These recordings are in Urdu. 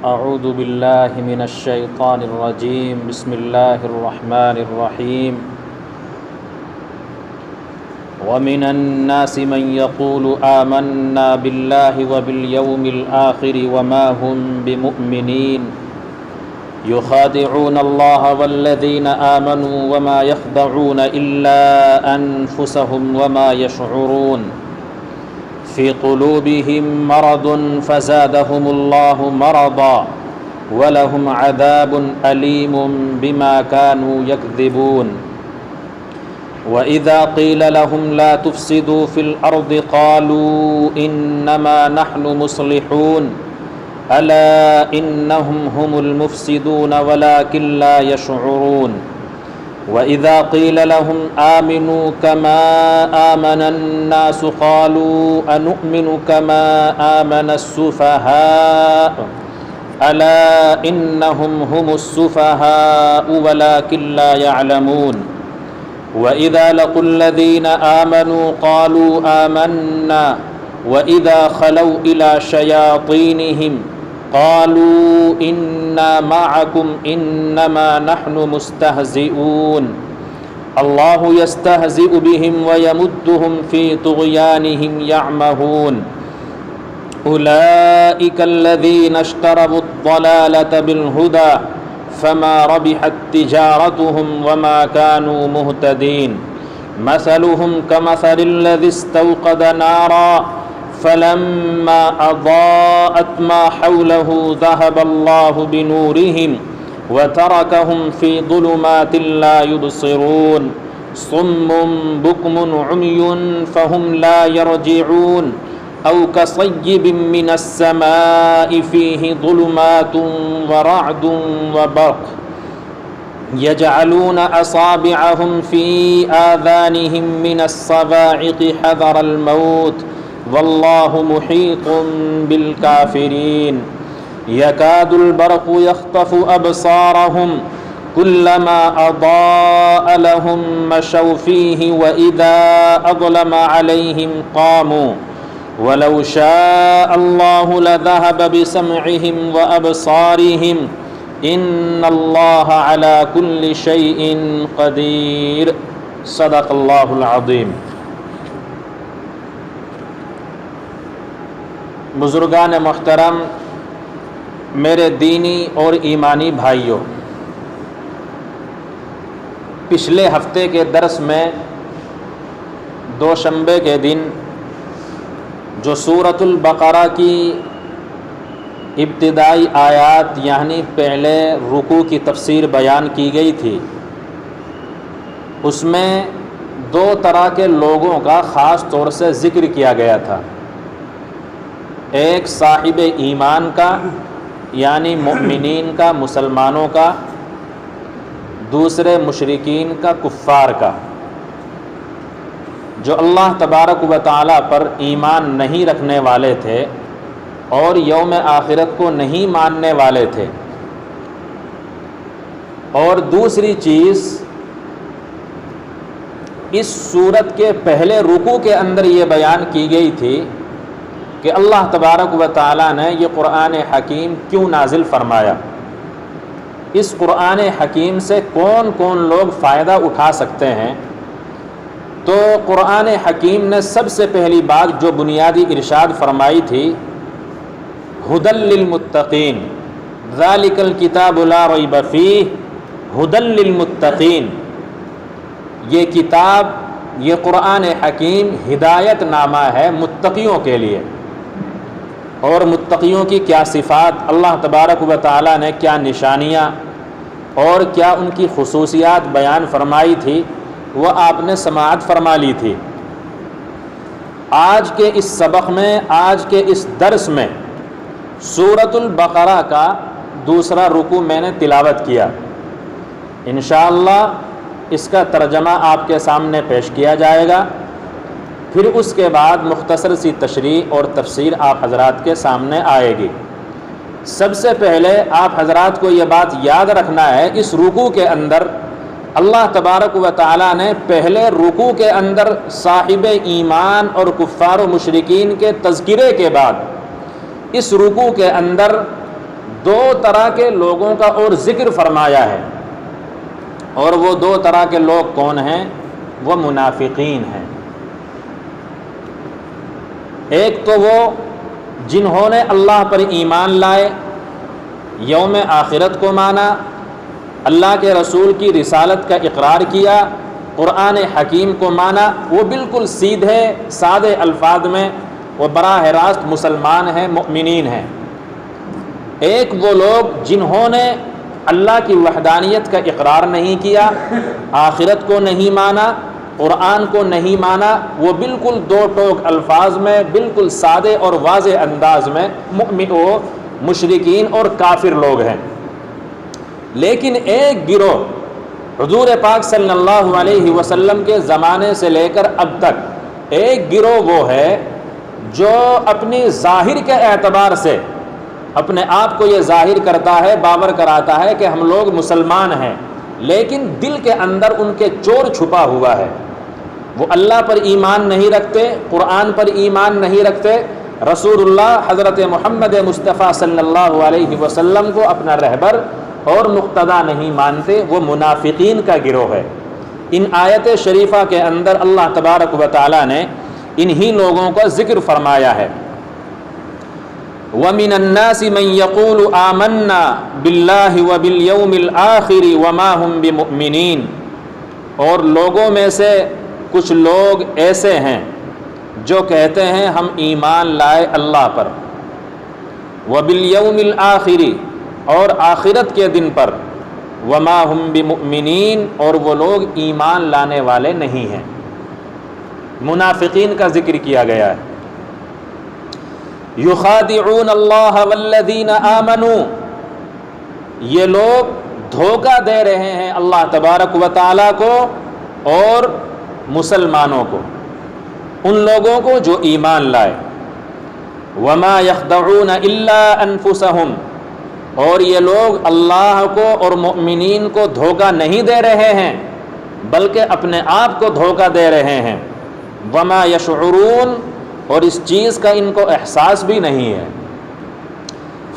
اعوذ باللہ من الشیطان الرجیم بسم اللہ الرحمن الرحیم ومن الناس من يقول آمنا بالله وباليوم الآخر وما هم بمؤمنين يخادعون الله والذين آمنوا وما يخدعون إلا أنفسهم وما يشعرون في قلوبهم مرض فزادهم الله مرضا ولهم عذاب أليم بما كانوا يكذبون وإذا قيل لهم لا تفسدوا في الأرض قالوا إنما نحن مصلحون ألا إنهم هم المفسدون ولكن لا يشعرون وإذا قيل لهم آمنوا كما آمن الناس قالوا أنؤمن كما آمن السفهاء ألا إنهم هم السفهاء ولكن لا يعلمون وإذا لقوا الذين آمنوا قالوا آمنا وإذا خلوا إلى شياطينهم قالوا إنا معكم إنما نحن مستهزئون الله يستهزئ بهم ويمدهم في طغيانهم يعمهون أولئك الذين اشتروا الضلالة بالهدى فما ربحت تجارتهم وما كانوا مهتدين مثلهم كمثل الذي استوقد نارا فلما أضاءت ما حوله ذهب الله بنورهم وتركهم في ظلمات لا يبصرون صم بكم عمي فهم لا يرجعون أو كصيب من السماء فيه ظلمات ورعد وبرق يجعلون أصابعهم في آذانهم من الصواعق حذر الموت والله محيط بالكافرين يكاد البرق يخطف أبصارهم كلما أضاء لهم مشوا فيه وإذا أظلم عليهم قاموا ولو شاء الله لذهب بسمعهم وأبصارهم إن الله على كل شيء قدير صدق الله العظيم۔ بزرگان محترم، میرے دینی اور ایمانی بھائیوں، پچھلے ہفتے کے درس میں دوشنبے کے دن جو سورۃ البقرہ کی ابتدائی آیات یعنی پہلے رکوع کی تفسیر بیان کی گئی تھی، اس میں دو طرح کے لوگوں کا خاص طور سے ذکر کیا گیا تھا۔ ایک صاحب ایمان کا یعنی مؤمنین کا، مسلمانوں کا، دوسرے مشرکین کا، کفار کا، جو اللہ تبارک و تعالیٰ پر ایمان نہیں رکھنے والے تھے اور یوم آخرت کو نہیں ماننے والے تھے۔ اور دوسری چیز، اس سورت کے پہلے رکوع کے اندر یہ بیان کی گئی تھی کہ اللہ تبارک و تعالیٰ نے یہ قرآن حکیم کیوں نازل فرمایا، اس قرآن حکیم سے کون کون لوگ فائدہ اٹھا سکتے ہیں۔ تو قرآن حکیم نے سب سے پہلی بات جو بنیادی ارشاد فرمائی تھی، ھدی للمتقین، ذالک الکتاب لا ریب فیہ ھدی للمتقین۔ یہ کتاب، یہ قرآن حکیم ہدایت نامہ ہے متقیوں کے لیے۔ اور متقیوں کی کیا صفات، اللہ تبارک و تعالیٰ نے کیا نشانیاں اور کیا ان کی خصوصیات بیان فرمائی تھی، وہ آپ نے سماعت فرما لی تھی۔ آج کے اس سبق میں، آج کے اس درس میں سورۃ البقرہ کا دوسرا رکوع میں نے تلاوت کیا۔ انشاءاللہ اس کا ترجمہ آپ کے سامنے پیش کیا جائے گا، پھر اس کے بعد مختصر سی تشریح اور تفسیر آپ حضرات کے سامنے آئے گی۔ سب سے پہلے آپ حضرات کو یہ بات یاد رکھنا ہے، اس رکوع کے اندر اللہ تبارک و تعالیٰ نے پہلے رکوع کے اندر صاحب ایمان اور کفار و مشرکین کے تذکرے کے بعد اس رکوع کے اندر دو طرح کے لوگوں کا اور ذکر فرمایا ہے، اور وہ دو طرح کے لوگ کون ہیں؟ وہ منافقین ہیں۔ ایک تو وہ جنہوں نے اللہ پر ایمان لائے، یوم آخرت کو مانا، اللہ کے رسول کی رسالت کا اقرار کیا، قرآن حکیم کو مانا، وہ بالکل سیدھے سادے الفاظ میں وہ براہ راست مسلمان ہیں، مؤمنین ہیں۔ ایک وہ لوگ جنہوں نے اللہ کی وحدانیت کا اقرار نہیں کیا، آخرت کو نہیں مانا، قرآن کو نہیں مانا، وہ بالکل دو ٹوک الفاظ میں بالکل سادے اور واضح انداز میں مشرکین اور کافر لوگ ہیں۔ لیکن ایک گروہ حضور پاک صلی اللہ علیہ وسلم کے زمانے سے لے کر اب تک ایک گروہ وہ ہے جو اپنی ظاہر کے اعتبار سے اپنے آپ کو یہ ظاہر کرتا ہے، باور کراتا ہے کہ ہم لوگ مسلمان ہیں، لیکن دل کے اندر ان کے چور چھپا ہوا ہے۔ وہ اللہ پر ایمان نہیں رکھتے، قرآن پر ایمان نہیں رکھتے، رسول اللہ حضرت محمد مصطفیٰ صلی اللہ علیہ وسلم کو اپنا رہبر اور مقتدی نہیں مانتے۔ وہ منافقین کا گروہ ہے۔ ان آیت شریفہ کے اندر اللہ تبارک و تعالیٰ نے انہی لوگوں کا ذکر فرمایا ہے۔ وَمِنَ النَّاسِ مَن يَقُولُ آمَنَّا بِاللَّهِ وَبِالْيَوْمِ الْآخِرِ وَمَا هُمْ بِمُؤْمِنِينَ، اور لوگوں میں سے کچھ لوگ ایسے ہیں جو کہتے ہیں ہم ایمان لائے اللہ پر، وَبِالْيَوْمِ الْآخِرِ، اور آخرت کے دن پر، وَمَا هُمْ بِمُؤْمِنِينَ، اور وہ لوگ ایمان لانے والے نہیں ہیں۔ منافقین کا ذکر کیا گیا ہے۔ یخادعون اللہ والذین آمنوا، یہ لوگ دھوکہ دے رہے ہیں اللہ تبارک و تعالیٰ کو اور مسلمانوں کو، ان لوگوں کو جو ایمان لائے۔ وما یخدعون الا انفسہم، اور یہ لوگ اللہ کو اور مؤمنین کو دھوکہ نہیں دے رہے ہیں بلکہ اپنے آپ کو دھوکہ دے رہے ہیں۔ وما یشعرون، اور اس چیز کا ان کو احساس بھی نہیں ہے۔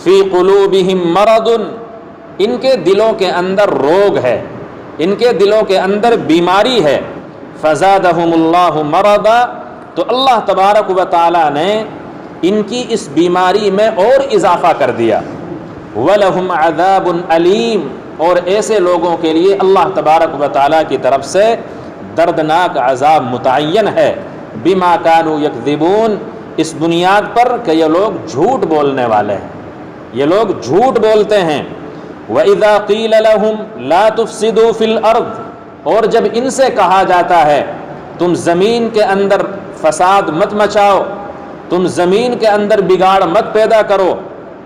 فی قلوبہم مرض، ان کے دلوں کے اندر روگ ہے، ان کے دلوں کے اندر بیماری ہے۔ فزادہم اللہ مرضا، تو اللہ تبارک و تعالیٰ نے ان کی اس بیماری میں اور اضافہ کر دیا۔ وَلَهُمْ عَذَابٌ عَلِيمٌ، اور ایسے لوگوں کے لیے اللہ تبارک و تعالیٰ کی طرف سے دردناک عذاب متعین ہے۔ بما كانوا يكذبون، اس بنیاد پر کہ یہ لوگ جھوٹ بولنے والے ہیں، یہ لوگ جھوٹ بولتے ہیں۔ وَإِذَا قِيلَ لَهُمْ لَا تُفْسِدُوا فِي الْأَرْضِ، اور جب ان سے کہا جاتا ہے تم زمین کے اندر فساد مت مچاؤ، تم زمین کے اندر بگاڑ مت پیدا کرو،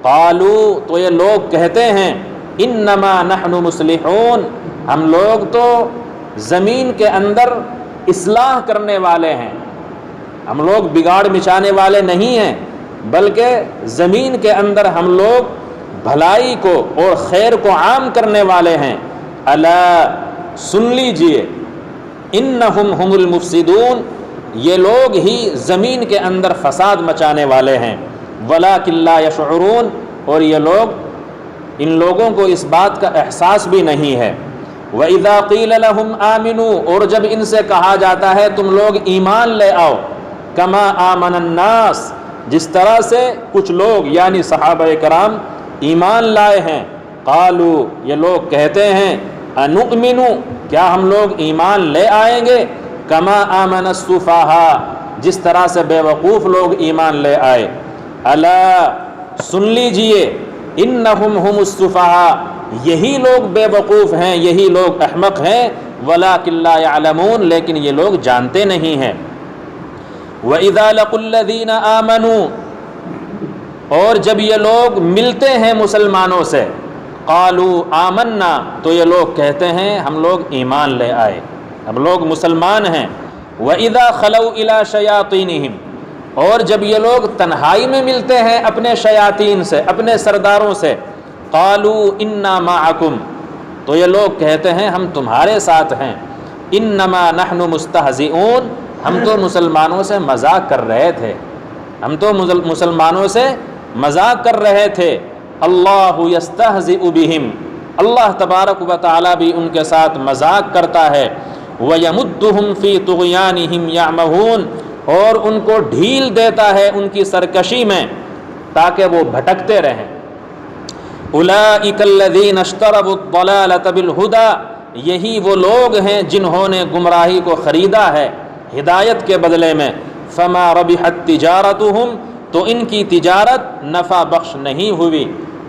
قالوا، تو یہ لوگ کہتے ہیں انما نحن مصلحون، ہم لوگ تو زمین کے اندر اصلاح کرنے والے ہیں، ہم لوگ بگاڑ مچانے والے نہیں ہیں، بلکہ زمین کے اندر ہم لوگ بھلائی کو اور خیر کو عام کرنے والے ہیں۔ الا، سن لیجئے، انہم ہم المفسدون، یہ لوگ ہی زمین کے اندر فساد مچانے والے ہیں۔ ولکن لا یشعرون، اور یہ لوگ، ان لوگوں کو اس بات کا احساس بھی نہیں ہے۔ وَإِذَا قِيلَ لَهُمْ آمِنُوا، اور جب ان سے کہا جاتا ہے تم لوگ ایمان لے آؤ، کما آمن الناس، جس طرح سے کچھ لوگ یعنی صحابہ کرام ایمان لائے ہیں، قالوا، یہ لوگ کہتے ہیں انؤمن، کیا ہم لوگ ایمان لے آئیں گے، کما آمن السفہاء، جس طرح سے بے وقوف لوگ ایمان لے آئے۔ الا، سن لیجئے، انہم ہم السفہاء، یہی لوگ بے وقوف ہیں، یہی لوگ احمق ہیں، ولکن لا یعلمون، لیکن یہ لوگ جانتے نہیں ہیں۔ وَإِذَا لَقُوا الَّذِينَ آمَنُوا، اور جب یہ لوگ ملتے ہیں مسلمانوں سے، قالوا آمنا، تو یہ لوگ کہتے ہیں ہم لوگ ایمان لے آئے، ہم لوگ مسلمان ہیں۔ وَإِذَا خَلَوْا إِلَى شَيَاطِينِهِمْ، اور جب یہ لوگ تنہائی میں ملتے ہیں اپنے شیاطین سے، اپنے سرداروں سے، قالوا إِنَّا مَعَكُمْ، تو یہ لوگ کہتے ہیں ہم تمہارے ساتھ ہیں۔ إِنَّمَا نَحْنُ مُسْتَهْزِئُونَ، ہم تو مسلمانوں سے مذاق کر رہے تھے، ہم تو مسلمانوں سے مذاق کر رہے تھے۔ اللہ یستہزئ بہم، اللہ تبارک و تعالیٰ بھی ان کے ساتھ مذاق کرتا ہے، وَيَمُدُّهُمْ فِي طُغْيَانِهِمْ يَعْمَهُونَ، اور ان کو ڈھیل دیتا ہے ان کی سرکشی میں تاکہ وہ بھٹکتے رہیں۔ أُولَئِكَ الَّذِينَ اشْتَرَوُا الضَّلَالَةَ بِالْهُدَىٰ، یہی وہ لوگ ہیں جنہوں نے گمراہی کو خریدا ہے ہدایت کے بدلے میں۔ فَمَا رَبِحَتْ تِجَارَتُهُمْ، تو ان کی تجارت نفع بخش نہیں ہوئی،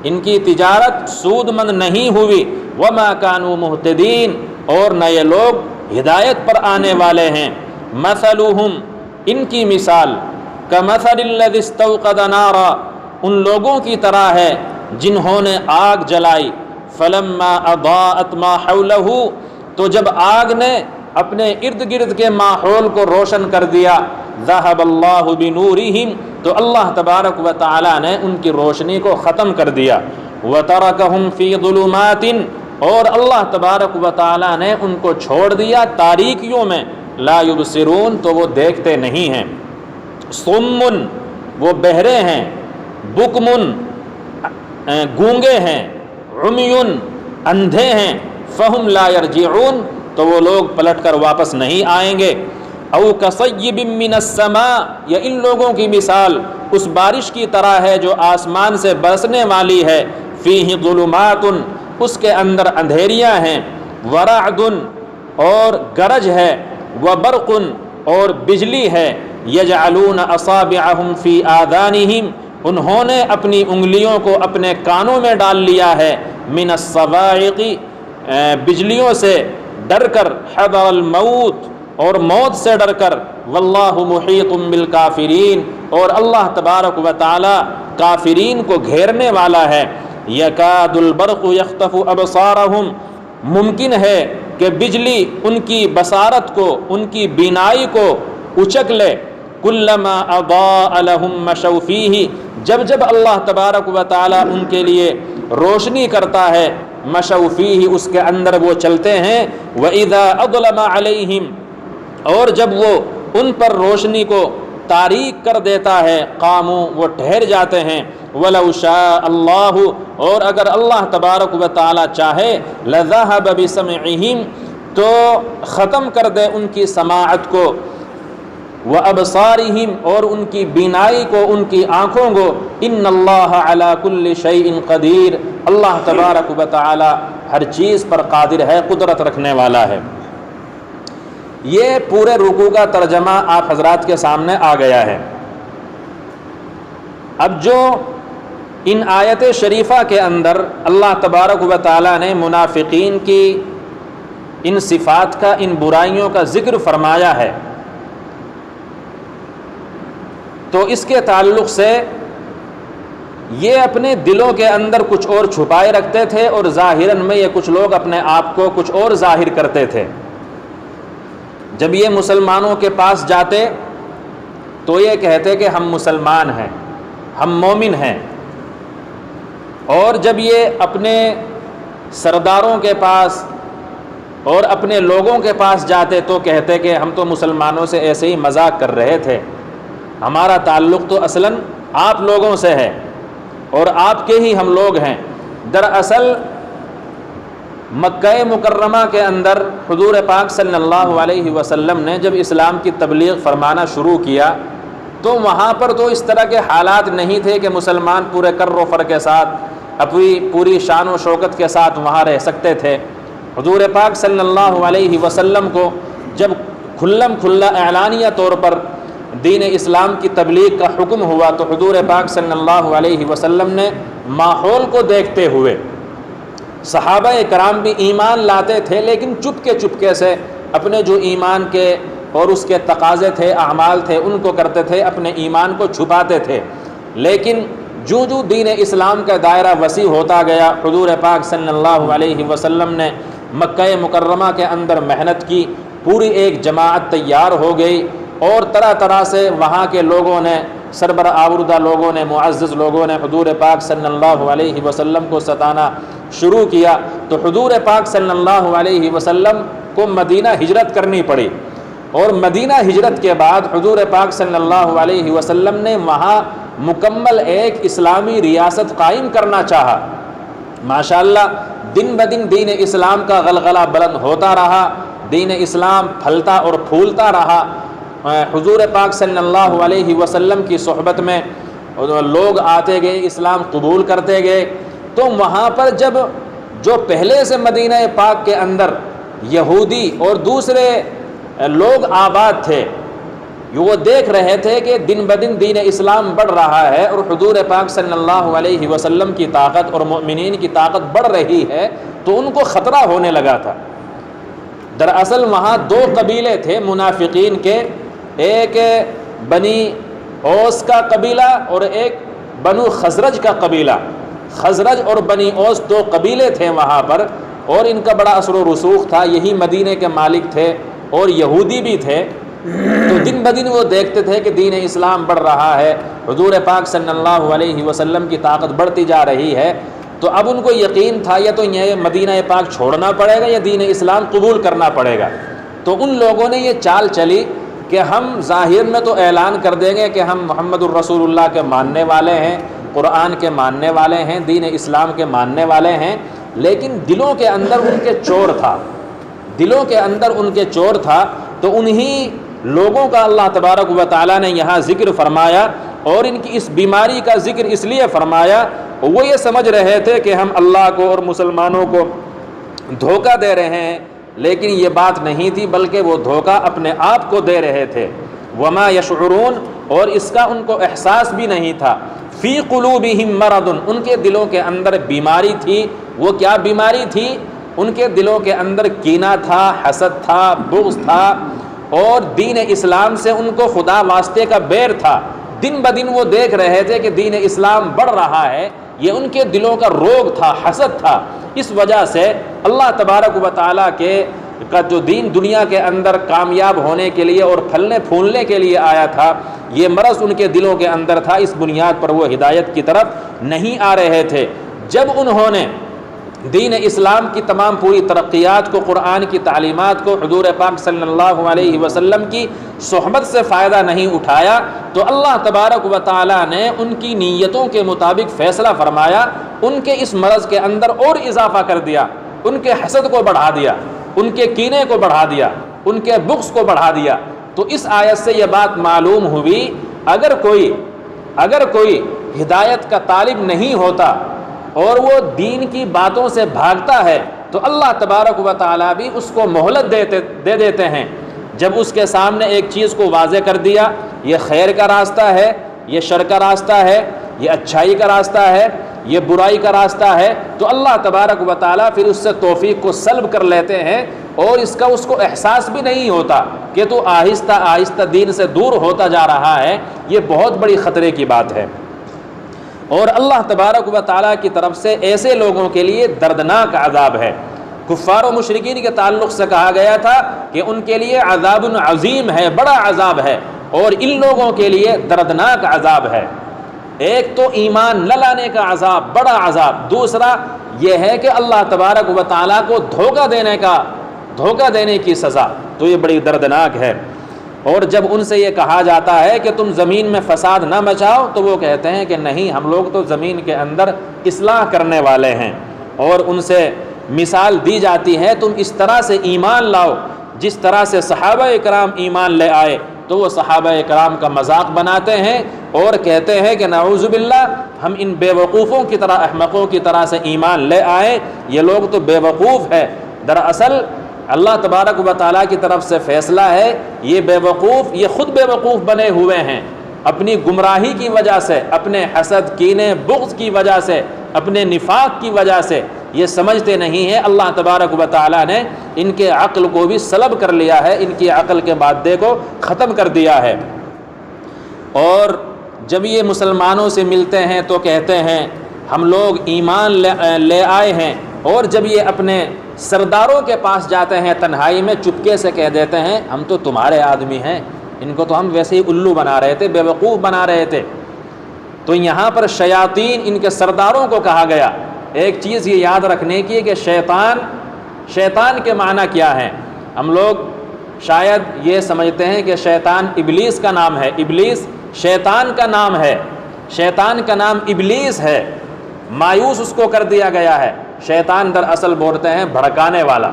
ان کی تجارت سود مند نہیں ہوئی۔ وَمَا كَانُوا مُهْتَدِينَ، اور نہ یہ لوگ ہدایت پر آنے والے ہیں۔ مَثَلُهُمْ، ان کی مثال، كَمَثَلِ الَّذِي اسْتَوْقَدَ نَارًا، ان لوگوں کی طرح ہے جنہوں نے آگ جلائی۔ فَلَمَّا أَضَاءَتْ مَا حَوْلَهُ، تو جب آگ نے اپنے ارد گرد کے ماحول کو روشن کر دیا، ذَهَبَ اللَّهُ بِنُورِهِمْ، تو اللہ تبارک و تعالیٰ نے ان کی روشنی کو ختم کر دیا۔ وَتَرَكَهُمْ فِي ظُلُمَاتٍ، اور اللہ تبارک و تعالیٰ نے ان کو چھوڑ دیا تاریکیوں میں، لا یبصرون، تو وہ دیکھتے نہیں ہیں۔ صُمٌّ، وہ بہرے ہیں، بُکْمٌ، گونگے ہیں، عُمْیٌ، اندھے ہیں، فَهُمْ لَا يَرْجِعُونَ، تو وہ لوگ پلٹ کر واپس نہیں آئیں گے۔ او کصیب من السماء، یا ان لوگوں کی مثال اس بارش کی طرح ہے جو آسمان سے برسنے والی ہے، فیہ ظلمات، اس کے اندر اندھیریاں ہیں، ورعد، اور گرج ہے، وبرق، اور بجلی ہے، یجعلون اصابعہم فی آذانہم، انہوں نے اپنی انگلیوں کو اپنے کانوں میں ڈال لیا ہے، من الصواعق، بجلیوں سے ڈر کر، حذر الموت، اور موت سے ڈر کر، واللہ محیط بالکافرین، اور اللہ تبارک و تعالی کافرین کو گھیرنے والا ہے۔ یکاد البرق یخطف ابصارہم، ممکن ہے کہ بجلی ان کی بصارت کو، ان کی بینائی کو اچک لے۔ کلما اضاء لهم مشوا فیہ، جب جب اللہ تبارک و تعالی ان کے لیے روشنی کرتا ہے، مشوا فیہ، اس کے اندر وہ چلتے ہیں۔ وَإِذَا أَظْلَمَ عَلَيْهِمْ، اور جب وہ ان پر روشنی کو تاریک کر دیتا ہے، قاموا، وہ ٹھہر جاتے ہیں۔ وَلَوْ شَاءَ اللَّهُ، اور اگر اللہ تبارک و تعالی چاہے، لَذَهَبَ بِسَمْعِهِمْ، تو ختم کر دے ان کی سماعت کو، وَأَبْصَارِهِمْ، اور ان کی بینائی کو، ان کی آنکھوں کو۔ إِنَّ اللَّهَ عَلَى كُلِّ شَيْءٍ قَدِيرٌ، اللہ تبارک و تعالی ہر چیز پر قادر ہے، قدرت رکھنے والا ہے۔ یہ پورے رکوع کا ترجمہ آپ حضرات کے سامنے آ گیا ہے۔ اب جو ان آیت شریفہ کے اندر اللہ تبارک و تعالی نے منافقین کی ان صفات کا، ان برائیوں کا ذکر فرمایا ہے، تو اس کے تعلق سے یہ اپنے دلوں کے اندر کچھ اور چھپائے رکھتے تھے، اور ظاہراً میں یہ کچھ لوگ اپنے آپ کو کچھ اور ظاہر کرتے تھے۔ جب یہ مسلمانوں کے پاس جاتے تو یہ کہتے کہ ہم مسلمان ہیں، ہم مومن ہیں، اور جب یہ اپنے سرداروں کے پاس اور اپنے لوگوں کے پاس جاتے تو کہتے کہ ہم تو مسلمانوں سے ایسے ہی مذاق کر رہے تھے، ہمارا تعلق تو اصلاً آپ لوگوں سے ہے اور آپ کے ہی ہم لوگ ہیں۔ دراصل مکہ مکرمہ کے اندر حضور پاک صلی اللہ علیہ وسلم نے جب اسلام کی تبلیغ فرمانا شروع کیا تو وہاں پر تو اس طرح کے حالات نہیں تھے کہ مسلمان پورے کر و فر کے ساتھ اپنی پوری شان و شوکت کے ساتھ وہاں رہ سکتے تھے۔ حضور پاک صلی اللہ علیہ وسلم کو جب کھلم کھلا اعلانیہ طور پر دین اسلام کی تبلیغ کا حکم ہوا تو حضور پاک صلی اللہ علیہ وسلم نے ماحول کو دیکھتے ہوئے، صحابہ کرام بھی ایمان لاتے تھے لیکن چپکے سے اپنے جو ایمان کے اور اس کے تقاضے تھے، اعمال تھے، ان کو کرتے تھے، اپنے ایمان کو چھپاتے تھے۔ لیکن جو دین اسلام کا دائرہ وسیع ہوتا گیا، حضور پاک صلی اللہ علیہ وسلم نے مکہ مکرمہ کے اندر محنت کی، پوری ایک جماعت تیار ہو گئی، اور طرح طرح سے وہاں کے لوگوں نے، سربراہ آوردہ لوگوں نے، معزز لوگوں نے حضور پاک صلی اللہ علیہ وسلم کو ستانا شروع کیا، تو حضور پاک صلی اللہ علیہ وسلم کو مدینہ ہجرت کرنی پڑی، اور مدینہ ہجرت کے بعد حضور پاک صلی اللہ علیہ وسلم نے وہاں مکمل ایک اسلامی ریاست قائم کرنا چاہا۔ ماشاءاللہ دن بدن دین اسلام کا غلغلہ بلند ہوتا رہا، دین اسلام پھلتا اور پھولتا رہا۔ حضور پاک صلی اللہ علیہ وسلم کی صحبت میں لوگ آتے گئے، اسلام قبول کرتے گئے۔ تو وہاں پر جب جو پہلے سے مدینہ پاک کے اندر یہودی اور دوسرے لوگ آباد تھے، وہ دیکھ رہے تھے کہ دن بدن دین اسلام بڑھ رہا ہے اور حضور پاک صلی اللہ علیہ وسلم کی طاقت اور مومنین کی طاقت بڑھ رہی ہے، تو ان کو خطرہ ہونے لگا تھا۔ دراصل وہاں دو قبیلے تھے منافقین کے، ایک بنی اوس کا قبیلہ اور ایک بنو خزرج کا قبیلہ۔ خزرج اور بنی اوس دو قبیلے تھے وہاں پر، اور ان کا بڑا اثر و رسوخ تھا، یہی مدینے کے مالک تھے اور یہودی بھی تھے۔ تو دن بدن وہ دیکھتے تھے کہ دین اسلام بڑھ رہا ہے، حضور پاک صلی اللہ علیہ وسلم کی طاقت بڑھتی جا رہی ہے۔ تو اب ان کو یقین تھا یا تو یہ مدینہ پاک چھوڑنا پڑے گا یا دین اسلام قبول کرنا پڑے گا۔ تو ان لوگوں نے یہ چال چلی کہ ہم ظاہر میں تو اعلان کر دیں گے کہ ہم محمد الرسول اللہ کے ماننے والے ہیں، قرآن کے ماننے والے ہیں، دین اسلام کے ماننے والے ہیں، لیکن دلوں کے اندر ان کے چور تھا، دلوں کے اندر ان کے چور تھا۔ تو انہی لوگوں کا اللہ تبارک و تعالیٰ نے یہاں ذکر فرمایا، اور ان کی اس بیماری کا ذکر اس لیے فرمایا، وہ یہ سمجھ رہے تھے کہ ہم اللہ کو اور مسلمانوں کو دھوکہ دے رہے ہیں، لیکن یہ بات نہیں تھی، بلکہ وہ دھوکہ اپنے آپ کو دے رہے تھے۔ وما یشعرون، اور اس کا ان کو احساس بھی نہیں تھا۔ فی قلوبہم مرض، ان کے دلوں کے اندر بیماری تھی۔ وہ کیا بیماری تھی؟ ان کے دلوں کے اندر کینہ تھا، حسد تھا، بغض تھا، اور دین اسلام سے ان کو خدا واسطے کا بیر تھا۔ دن بدن وہ دیکھ رہے تھے کہ دین اسلام بڑھ رہا ہے، یہ ان کے دلوں کا روگ تھا، حسد تھا۔ اس وجہ سے اللہ تبارک و تعالیٰ کا جو دین دنیا کے اندر کامیاب ہونے کے لیے اور پھلنے پھولنے کے لیے آیا تھا، یہ مرض ان کے دلوں کے اندر تھا۔ اس بنیاد پر وہ ہدایت کی طرف نہیں آ رہے تھے۔ جب انہوں نے دین اسلام کی تمام پوری ترقیات کو، قرآن کی تعلیمات کو، حضور پاک صلی اللہ علیہ وسلم کی صحبت سے فائدہ نہیں اٹھایا، تو اللہ تبارک و تعالیٰ نے ان کی نیتوں کے مطابق فیصلہ فرمایا، ان کے اس مرض کے اندر اور اضافہ کر دیا، ان کے حسد کو بڑھا دیا، ان کے کینے کو بڑھا دیا، ان کے بغض کو بڑھا دیا۔ تو اس آیت سے یہ بات معلوم ہوئی، اگر کوئی ہدایت کا طالب نہیں ہوتا اور وہ دین کی باتوں سے بھاگتا ہے، تو اللہ تبارک و تعالیٰ بھی اس کو مہلت دے دیتے ہیں۔ جب اس کے سامنے ایک چیز کو واضح کر دیا، یہ خیر کا راستہ ہے، یہ شر کا راستہ ہے، یہ اچھائی کا راستہ ہے، یہ برائی کا راستہ ہے، تو اللہ تبارک و تعالیٰ پھر اس سے توفیق کو سلب کر لیتے ہیں، اور اس کو احساس بھی نہیں ہوتا کہ تو آہستہ آہستہ دین سے دور ہوتا جا رہا ہے۔ یہ بہت بڑی خطرے کی بات ہے، اور اللہ تبارک و تعالیٰ کی طرف سے ایسے لوگوں کے لیے دردناک عذاب ہے۔ کفار و مشرکین کے تعلق سے کہا گیا تھا کہ ان کے لیے عذاب عظیم ہے، بڑا عذاب ہے، اور ان لوگوں کے لیے دردناک عذاب ہے۔ ایک تو ایمان نہ لانے کا عذاب، بڑا عذاب۔ دوسرا یہ ہے کہ اللہ تبارک و تعالیٰ کو دھوکہ دینے کی سزا، تو یہ بڑی دردناک ہے۔ اور جب ان سے یہ کہا جاتا ہے کہ تم زمین میں فساد نہ مچاؤ، تو وہ کہتے ہیں کہ نہیں، ہم لوگ تو زمین کے اندر اصلاح کرنے والے ہیں۔ اور ان سے مثال دی جاتی ہے، تم اس طرح سے ایمان لاؤ جس طرح سے صحابہ اکرام ایمان لے آئے، تو وہ صحابہ اکرام کا مذاق بناتے ہیں اور کہتے ہیں کہ نعوذ باللہ، ہم ان بے وقوفوں کی طرح، احمقوں کی طرح سے ایمان لے آئے، یہ لوگ تو بے وقوف ہے۔ دراصل اللہ تبارک و تعالیٰ کی طرف سے فیصلہ ہے، یہ بے وقوف، یہ خود بے وقوف بنے ہوئے ہیں، اپنی گمراہی کی وجہ سے، اپنے حسد، کینے، بغض کی وجہ سے، اپنے نفاق کی وجہ سے یہ سمجھتے نہیں ہیں۔ اللہ تبارک و تعالیٰ نے ان کے عقل کو بھی سلب کر لیا ہے، ان کی عقل کے مادے کو ختم کر دیا ہے۔ اور جب یہ مسلمانوں سے ملتے ہیں تو کہتے ہیں ہم لوگ ایمان لے آئے ہیں، اور جب یہ اپنے سرداروں کے پاس جاتے ہیں تنہائی میں، چپکے سے کہہ دیتے ہیں ہم تو تمہارے آدمی ہیں، ان کو تو ہم ویسے ہی الو بنا رہے تھے، بے وقوف بنا رہے تھے۔ تو یہاں پر شیاطین، ان کے سرداروں کو کہا گیا۔ ایک چیز یہ یاد رکھنے کی کہ شیطان کے معنی کیا ہیں۔ ہم لوگ شاید یہ سمجھتے ہیں کہ شیطان ابلیس کا نام ہے، ابلیس شیطان کا نام ہے۔ شیطان کا نام ابلیس ہے، مایوس اس کو کر دیا گیا ہے۔ شیطان دراصل بولتے ہیں بھڑکانے والا،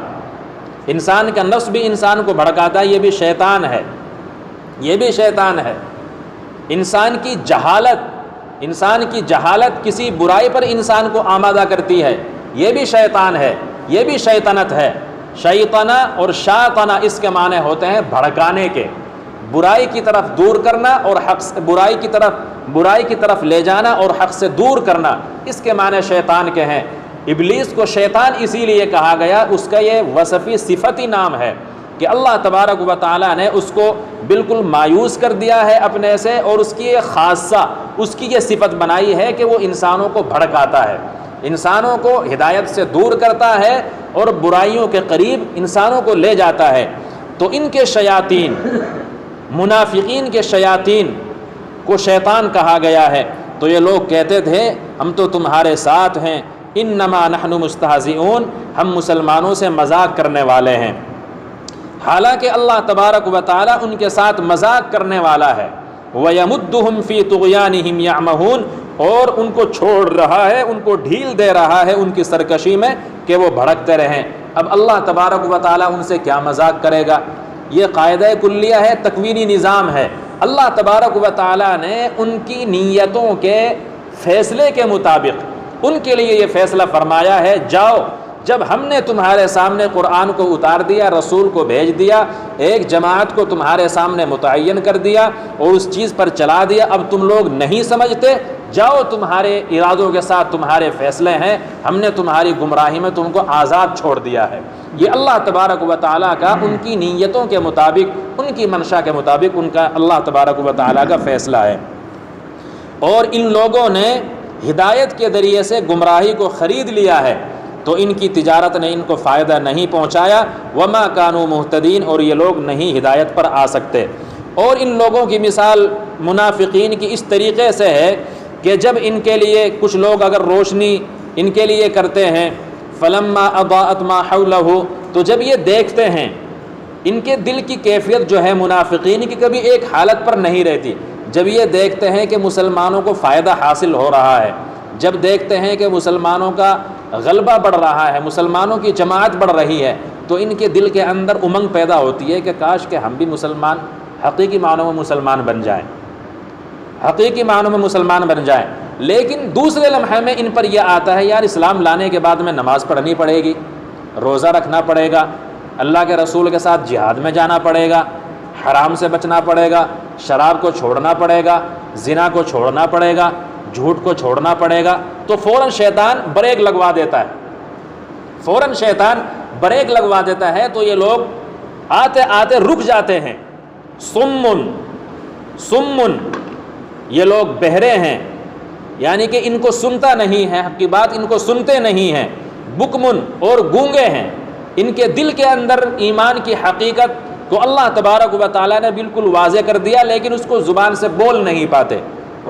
انسان کا نفس بھی انسان کو بھڑکاتا ہے، یہ بھی شیطان ہے، یہ بھی شیطان ہے۔ انسان کی جہالت کسی برائی پر انسان کو آمادہ کرتی ہے، یہ بھی شیطان ہے، یہ بھی شیطنت ہے۔ شیطنہ اور شاطنہ اس کے معنی ہوتے ہیں بھڑکانے کے، برائی کی طرف دور کرنا اور حق سے برائی کی طرف لے جانا اور حق سے دور کرنا، اس کے معنی شیطان کے ہیں۔ ابلیس کو شیطان اسی لیے کہا گیا، اس کا یہ وصفی صفتی نام ہے کہ اللہ تبارک و تعالیٰ نے اس کو بالکل مایوس کر دیا ہے اپنے سے، اور اس کی یہ خاصہ، اس کی یہ صفت بنائی ہے کہ وہ انسانوں کو بھڑکاتا ہے، انسانوں کو ہدایت سے دور کرتا ہے اور برائیوں کے قریب انسانوں کو لے جاتا ہے۔ تو ان کے شیاطین، منافقین کے شیاطین کو شیطان کہا گیا ہے۔ تو یہ لوگ کہتے تھے ہم تو تمہارے ساتھ ہیں، انما نحن مستہزئون، ہم مسلمانوں سے مذاق کرنے والے ہیں۔ حالانکہ اللہ تبارک و تعالیٰ ان کے ساتھ مذاق کرنے والا ہے۔ وَيَمُدُّهُمْ فِي طُغْيَانِهِمْ يَعْمَهُونَ، اور ان کو چھوڑ رہا ہے، ان کو ڈھیل دے رہا ہے ان کی سرکشی میں کہ وہ بھڑکتے رہیں۔ اب اللہ تبارک و تعالیٰ ان سے کیا مذاق کرے گا؟ یہ قاعدہ کلیہ ہے، تکوینی نظام ہے۔ اللہ تبارک و تعالیٰ نے ان کی نیتوں کے فیصلے کے مطابق ان کے لیے یہ فیصلہ فرمایا ہے، جاؤ، جب ہم نے تمہارے سامنے قرآن کو اتار دیا، رسول کو بھیج دیا، ایک جماعت کو تمہارے سامنے متعین کر دیا اور اس چیز پر چلا دیا، اب تم لوگ نہیں سمجھتے، جاؤ، تمہارے ارادوں کے ساتھ تمہارے فیصلے ہیں، ہم نے تمہاری گمراہی میں تم کو آزاد چھوڑ دیا ہے۔ یہ اللہ تبارک و تعالیٰ کا ان کی نیتوں کے مطابق، ان کی منشا کے مطابق ان کا اللہ تبارک و تعالیٰ کا فیصلہ ہے۔ اور ان لوگوں نے ہدایت کے ذریعے سے گمراہی کو خرید لیا ہے، تو ان کی تجارت نے ان کو فائدہ نہیں پہنچایا۔ وما کانوا مہتدین، اور یہ لوگ نہیں ہدایت پر آ سکتے۔ اور ان لوگوں کی مثال منافقین کی اس طریقے سے ہے کہ جب ان کے لیے کچھ لوگ اگر روشنی ان کے لیے کرتے ہیں، فلما اضاءت ما حولہ، تو جب یہ دیکھتے ہیں، ان کے دل کی کیفیت جو ہے منافقین کی کبھی ایک حالت پر نہیں رہتی، جب یہ دیکھتے ہیں کہ مسلمانوں کو فائدہ حاصل ہو رہا ہے، جب دیکھتے ہیں کہ مسلمانوں کا غلبہ بڑھ رہا ہے، مسلمانوں کی جماعت بڑھ رہی ہے، تو ان کے دل کے اندر امنگ پیدا ہوتی ہے کہ کاش کہ ہم بھی مسلمان، حقیقی معنوں میں مسلمان بن جائیں، حقیقی معنوں میں مسلمان بن جائیں۔ لیکن دوسرے لمحے میں ان پر یہ آتا ہے، یار اسلام لانے کے بعد میں نماز پڑھنی پڑے گی، روزہ رکھنا پڑے گا، اللہ کے رسول کے ساتھ جہاد میں جانا پڑے گا، حرام سے بچنا پڑے گا، شراب کو چھوڑنا پڑے گا، زنا کو چھوڑنا پڑے گا، جھوٹ کو چھوڑنا پڑے گا، تو فوراً شیطان بریک لگوا دیتا ہے، فوراً شیطان بریک لگوا دیتا ہے، تو یہ لوگ آتے آتے رک جاتے ہیں۔ سمن، یہ لوگ بہرے ہیں، یعنی کہ ان کو سنتا نہیں ہے، حق کی بات ان کو سنتے نہیں ہیں۔ بکمن، اور گونگے ہیں، ان کے دل کے اندر ایمان کی حقیقت کو اللہ تبارک و تعالیٰ نے بالکل واضح کر دیا، لیکن اس کو زبان سے بول نہیں پاتے۔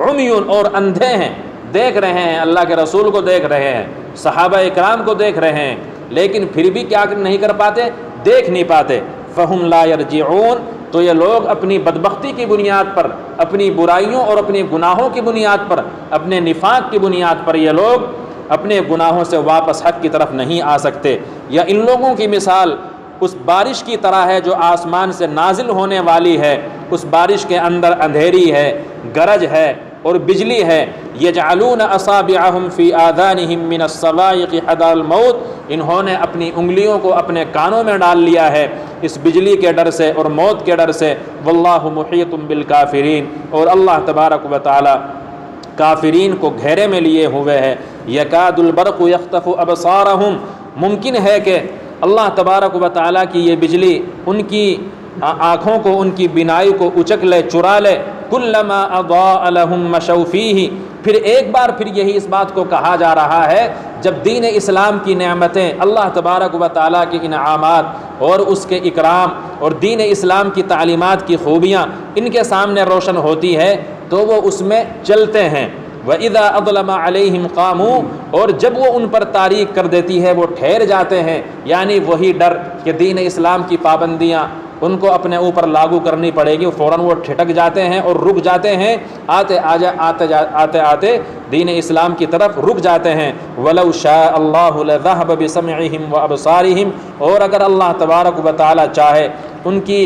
عمیون، اور اندھے ہیں، دیکھ رہے ہیں، اللہ کے رسول کو دیکھ رہے ہیں، صحابہ اکرام کو دیکھ رہے ہیں، لیکن پھر بھی کیا نہیں کر پاتے، دیکھ نہیں پاتے۔ فہم لا یرجعون، تو یہ لوگ اپنی بدبختی کی بنیاد پر، اپنی برائیوں اور اپنی گناہوں کی بنیاد پر، اپنے نفاق کی بنیاد پر یہ لوگ اپنے گناہوں سے واپس حق کی طرف نہیں آ سکتے۔ یا ان لوگوں کی مثال اس بارش کی طرح ہے جو آسمان سے نازل ہونے والی ہے، اس بارش کے اندر اندھیری ہے، گرج ہے اور بجلی ہے۔ یجعلون اصابعهم فی آذانهم من الصواعق حذر الموت، انہوں نے اپنی انگلیوں کو اپنے کانوں میں ڈال لیا ہے اس بجلی کے ڈر سے اور موت کے ڈر سے۔ واللہ محیط بالکافرین، اور اللہ تبارک و تعالی کافرین کو گھیرے میں لیے ہوئے ہے۔ یکاد البرق یخطف ابصارهم، ممکن ہے کہ اللہ تبارک و تعالیٰ کی یہ بجلی ان کی آنکھوں کو، ان کی بینائی کو اچک لے، چرا لے۔ کلما اضاء لهم مشوا فیہ، پھر ایک بار پھر یہی اس بات کو کہا جا رہا ہے جب دین اسلام کی نعمتیں، اللہ تبارک و تعالیٰ کے انعامات اور اس کے اکرام اور دین اسلام کی تعلیمات کی خوبیاں ان کے سامنے روشن ہوتی ہے تو وہ اس میں چلتے ہیں۔ وَإِذَا أَظْلَمَ عَلَيْهِمْ قَامُوا، اور جب وہ ان پر تاریک کر دیتی ہے وہ ٹھہر جاتے ہیں، یعنی وہی ڈر کہ دین اسلام کی پابندیاں ان کو اپنے اوپر لاگو کرنی پڑے گی، فوراً وہ ٹھٹک جاتے ہیں اور رک جاتے ہیں، آتے آتے دین اسلام کی طرف رک جاتے ہیں۔ وَلَوْ شَاءَ اللَّهُ لَذَهَبَ بِسَمْعِهِمْ وَأَبْصَارِهِمْ، اور اگر اللہ تبارک و تعالی چاہے ان کی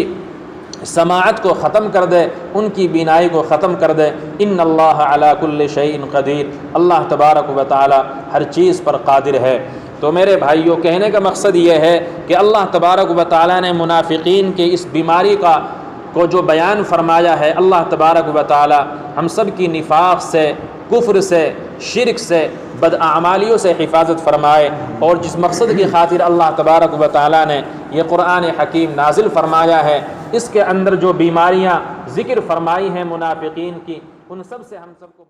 سماعت کو ختم کر دے، ان کی بینائی کو ختم کر دے۔ ان اللہ علی کل شیء قدیر، اللہ تبارک و تعالی ہر چیز پر قادر ہے۔ تو میرے بھائیوں، کہنے کا مقصد یہ ہے کہ اللہ تبارک و تعالی نے منافقین کے اس بیماری کو جو بیان فرمایا ہے، اللہ تبارک و تعالی ہم سب کی نفاق سے، کفر سے، شرک سے، بداعمالیوں سے حفاظت فرمائے، اور جس مقصد کی خاطر اللہ تبارک و تعالی نے یہ قرآن حکیم نازل فرمایا ہے، اس کے اندر جو بیماریاں ذکر فرمائی ہیں منافقین کی، ان سب سے ہم سب کو